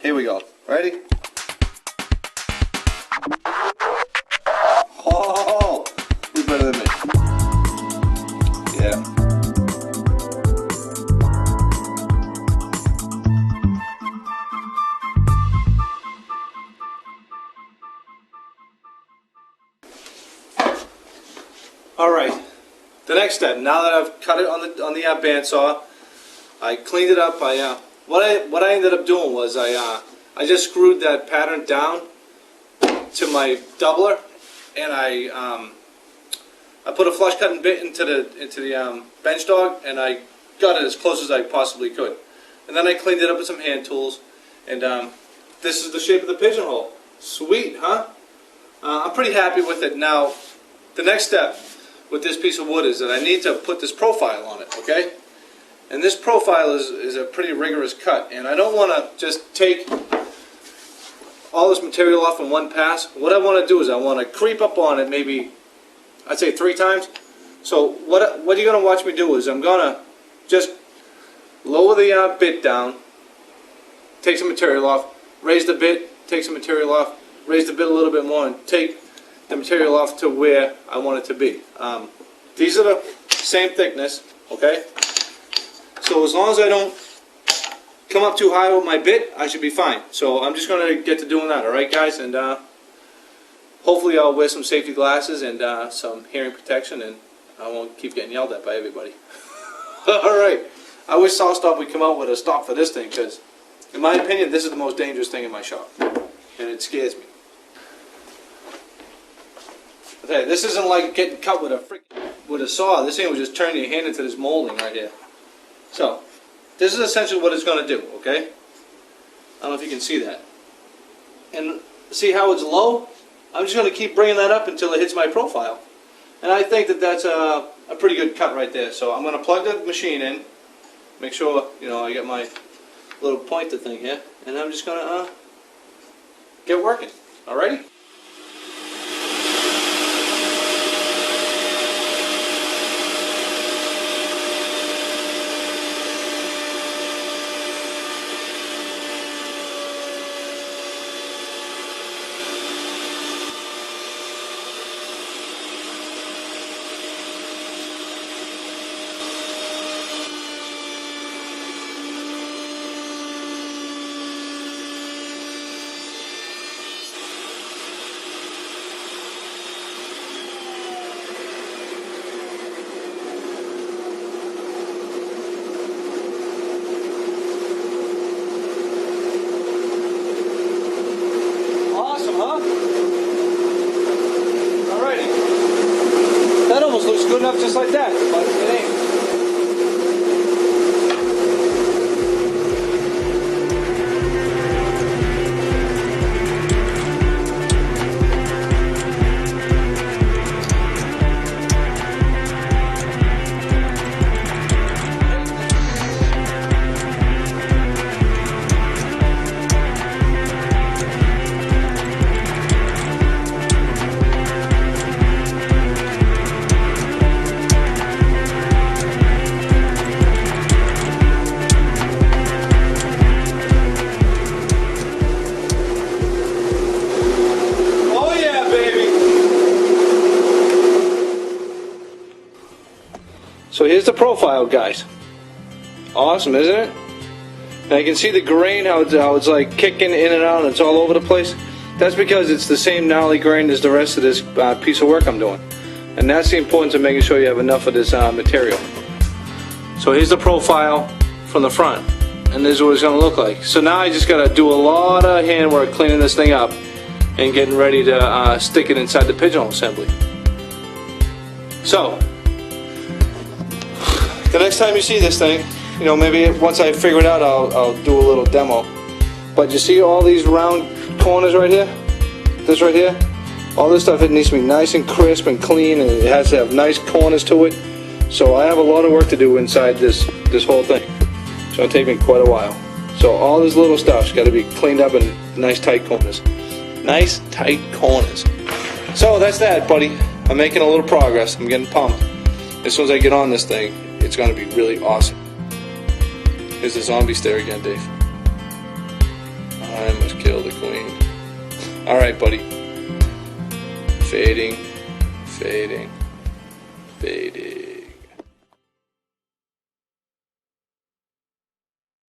Here we go. Ready? Oh, who's better than me? Yeah. All right. The next step. Now that I've cut it on the bandsaw, I cleaned it up. What I ended up doing was I just screwed that pattern down to my doubler, and I put a flush cutting bit into the bench dog, and I got it as close as I possibly could. And then I cleaned it up with some hand tools, and this is the shape of the pigeonhole. Sweet, huh? I'm pretty happy with it. Now, the next step with this piece of wood is that I need to put this profile on it, okay? And this profile is a pretty rigorous cut, and I don't want to just take all this material off in one pass. What I want to do is I want to creep up on it maybe, I'd say 3 times. So what you're going to watch me do is I'm going to just lower the bit down, take some material off, raise the bit, take some material off, raise the bit a little bit more, and take the material off to where I want it to be. These are the same thickness, okay? So as long as I don't come up too high with my bit, I should be fine. So I'm just going to get to doing that, alright guys? And hopefully I'll wear some safety glasses and some hearing protection, and I won't keep getting yelled at by everybody. Alright, I wish SawStop would come out with a stop for this thing, because in my opinion this is the most dangerous thing in my shop, and it scares me. Okay, this isn't like getting cut with a saw. This thing will just turn your hand into this molding right here. So, this is essentially what it's going to do, okay? I don't know if you can see that. And see how it's low? I'm just going to keep bringing that up until it hits my profile. And I think that that's a pretty good cut right there. So I'm going to plug the machine in, make sure, you know, I get my little pointer thing here, and I'm just going to get working. Alrighty? Looks good enough just like that, but it ain't. So here's the profile, guys. Awesome, isn't it? Now you can see the grain, how it's like kicking in and out, and it's all over the place. That's because it's the same gnarly grain as the rest of this piece of work I'm doing. And that's the importance of making sure you have enough of this material. So here's the profile from the front, and this is what it's going to look like. So now I just got to do a lot of handwork cleaning this thing up and getting ready to stick it inside the pigeonhole assembly. So the next time you see this thing, you know, maybe once I figure it out, I'll do a little demo. But you see all these round corners right here? This right here? All this stuff, it needs to be nice and crisp and clean, and it has to have nice corners to it. So I have a lot of work to do inside this whole thing. So it'll take me quite a while. So all this little stuff's got to be cleaned up in nice tight corners. Nice tight corners. So that's that, buddy. I'm making a little progress. I'm getting pumped. As soon as I get on this thing, it's going to be really awesome. Here's the zombie stare again, Dave. Alright, buddy. Fading, fading, fading.